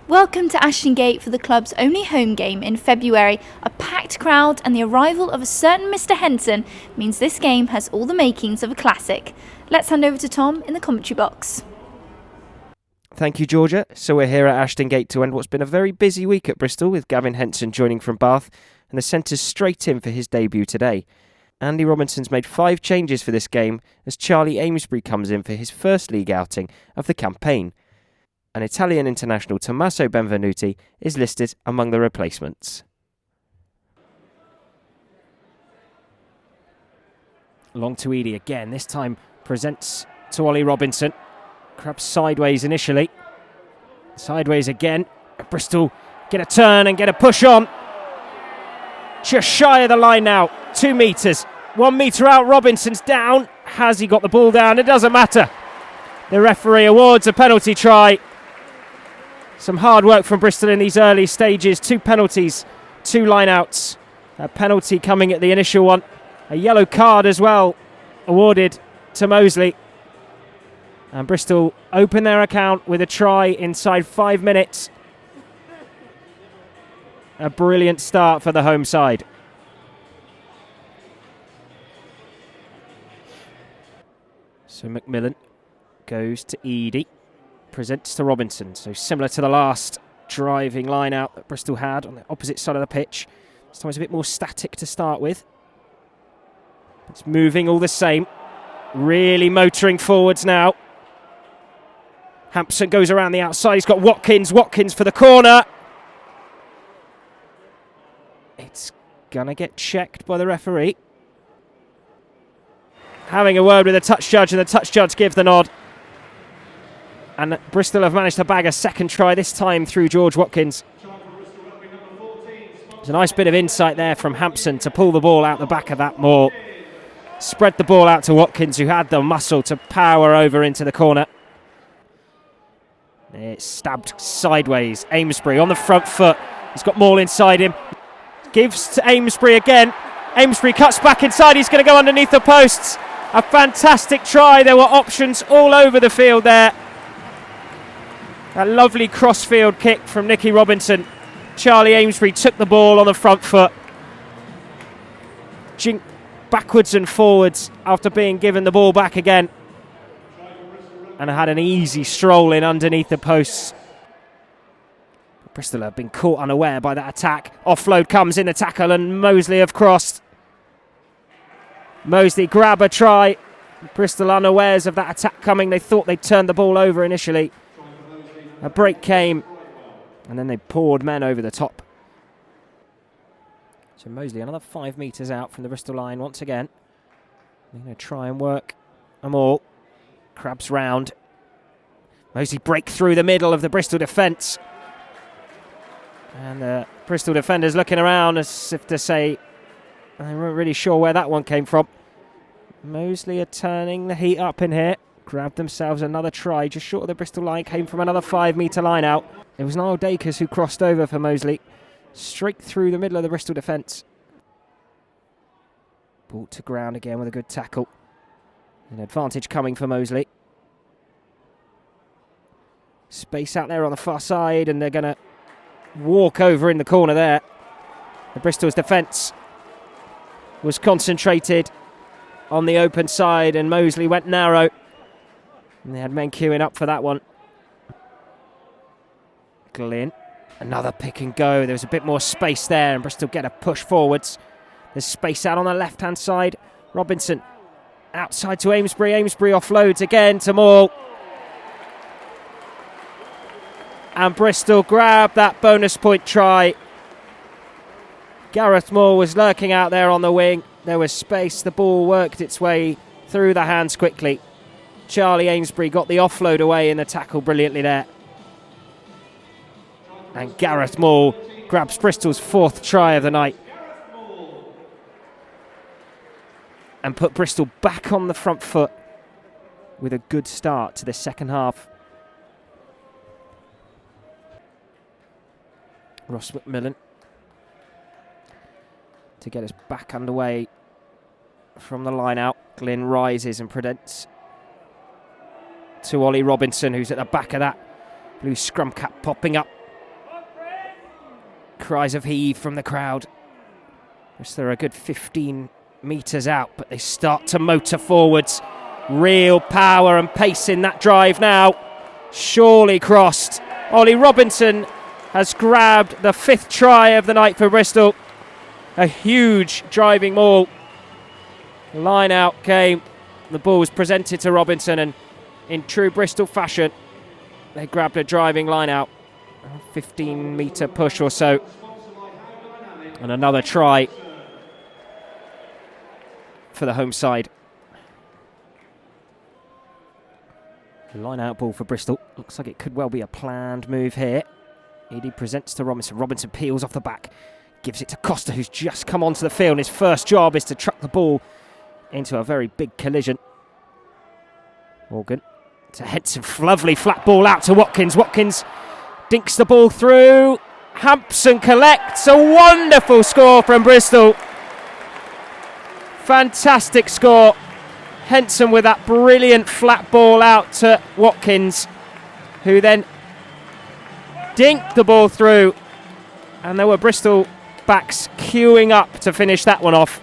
Welcome to Ashton Gate for the club's only home game in February. A packed crowd and the arrival of a certain Mr. Henson means this game has all the makings of a classic. Let's hand over to Tom in the commentary box. Thank you, Georgia. So we're here at Ashton Gate to end what's been a very busy week at Bristol, with Gavin Henson joining from Bath and the centres straight in for his debut today. Andy Robinson's made 5 changes for this game as Charlie Amesbury comes in for his first league outing of the campaign. And Italian international Tommaso Benvenuti is listed among the replacements. Long to Edie again, this time presents to Ollie Robinson. Grabs sideways initially. Sideways again. Bristol get a turn and get a push on. Just shy of the line now. 2 metres. 1 metre out. Robinson's down. Has he got the ball down? It doesn't matter. The referee awards a penalty try. Some hard work from Bristol in these early stages. 2 penalties, 2 line-outs. A penalty coming at the initial one. A yellow card as well awarded to Moseley. And Bristol open their account with a try inside 5 minutes. A brilliant start for the home side. So McMillan goes to Edie. Presents to Robinson, so similar to the last driving line out that Bristol had on the opposite side of the pitch. This time it's a bit more static to start with. It's moving all the same. Really motoring forwards now. Hampson goes around the outside. He's got Watkins for the corner. It's gonna get checked by the referee. Having a word with the touch judge, and the touch judge gives the nod. And Bristol have managed to bag a second try, this time through George Watkins. There's a nice bit of insight there from Hampson to pull the ball out the back of that maul. Spread the ball out to Watkins, who had the muscle to power over into the corner. It's stabbed sideways. Amesbury on the front foot. He's got Maul inside him. Gives to Amesbury again. Amesbury cuts back inside. He's going to go underneath the posts. A fantastic try. There were options all over the field there. A lovely cross-field kick from Nicky Robinson. Charlie Amesbury took the ball on the front foot. Jinked backwards and forwards after being given the ball back again. And had an easy stroll in underneath the posts. Bristol have been caught unaware by that attack. Offload comes in the tackle and Moseley have crossed. Moseley grab a try. Bristol unawares of that attack coming. They thought they'd turned the ball over initially. A break came, and then they poured men over the top. So Moseley another 5 metres out from the Bristol line once again. They're going to try and work them all. Crabs round. Moseley break through the middle of the Bristol defence. And the Bristol defenders looking around as if to say they weren't really sure where that one came from. Moseley are turning the heat up in here. Grabbed themselves another try just short of the Bristol line. Came from another 5 metre line out. It was Niall Dacres who crossed over for Moseley. Straight through the middle of the Bristol defence. Brought to ground again with a good tackle. An advantage coming for Moseley. Space out there on the far side, and they're going to walk over in the corner there. The Bristol's defence was concentrated on the open side, and Moseley went narrow. And they had men queuing up for that one. Glynn, another pick and go. There was a bit more space there, and Bristol get a push forwards. There's space out on the left-hand side. Robinson outside to Amesbury. Amesbury offloads again to Maul. And Bristol grab that bonus point try. Gareth Moore was lurking out there on the wing. There was space. The ball worked its way through the hands quickly. Charlie Amesbury got the offload away in the tackle brilliantly there. And Gareth Moore grabs Bristol's 4th try of the night. And put Bristol back on the front foot with a good start to the second half. Ross McMillan to get us back underway from the line out. Glynn rises and presents to Ollie Robinson, who's at the back of that blue scrum cap popping up. Cries of heave from the crowd. Bristol are a good 15 metres out, but they start to motor forwards. Real power and pace in that drive now. Surely crossed. Ollie Robinson has grabbed the 5th try of the night for Bristol. A huge driving maul. Line out came. The ball was presented to Robinson, and in true Bristol fashion, they grabbed a driving line out. A 15-metre push or so. And another try for the home side. Line out ball for Bristol. Looks like it could well be a planned move here. Eadie presents to Robinson. Robinson peels off the back. Gives it to Costa, who's just come onto the field. His first job is to truck the ball into a very big collision. Morgan to Henson. Lovely flat ball out to Watkins. Watkins dinks the ball through. Hampson collects. A wonderful score from Bristol. Fantastic score. Henson with that brilliant flat ball out to Watkins, who then dinked the ball through. And there were Bristol backs queuing up to finish that one off.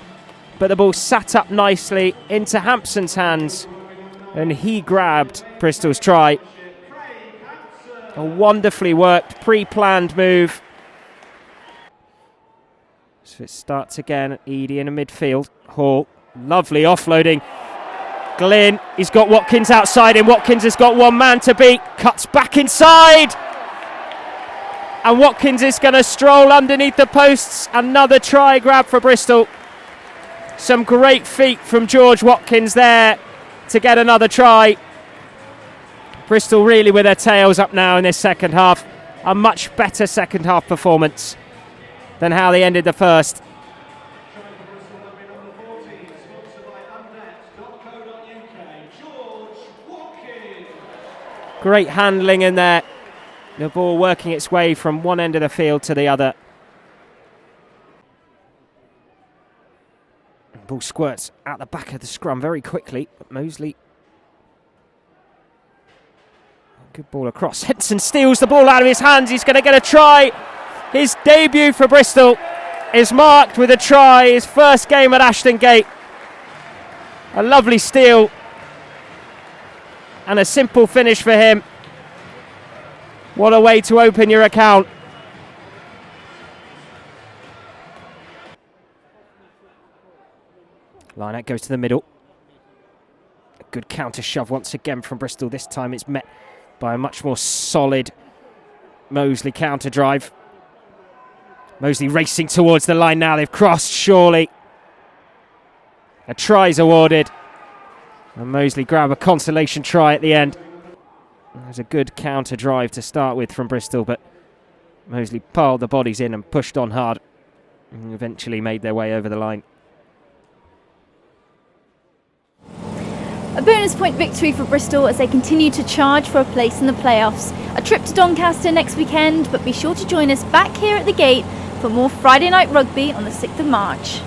But the ball sat up nicely into Hampson's hands, and he grabbed Bristol's try. A wonderfully worked, pre-planned move. So it starts again. Eadie in the midfield. Hall, lovely offloading. Glynn, he's got Watkins outside him. Watkins has got one man to beat. Cuts back inside. And Watkins is going to stroll underneath the posts. Another try grab for Bristol. Some great feet from George Watkins there to get another try. Bristol really with their tails up now in this second half. A much better second half performance than how they ended the first. Great handling in there. The ball working its way from one end of the field to the other. The ball squirts out the back of the scrum very quickly. But Moseley. Good ball across. Henson steals the ball out of his hands. He's going to get a try. His debut for Bristol is marked with a try. His first game at Ashton Gate. A lovely steal. And a simple finish for him. What a way to open your account. Line out goes to the middle. A good counter shove once again from Bristol. This time it's met by a much more solid Moseley counter drive. Moseley racing towards the line now. They've crossed, surely. A try's awarded. And Moseley grab a consolation try at the end. There's a good counter drive to start with from Bristol, but Moseley piled the bodies in and pushed on hard and eventually made their way over the line. A bonus point victory for Bristol as they continue to charge for a place in the playoffs. A trip to Doncaster next weekend, but be sure to join us back here at the Gate for more Friday Night Rugby on the 6th of March.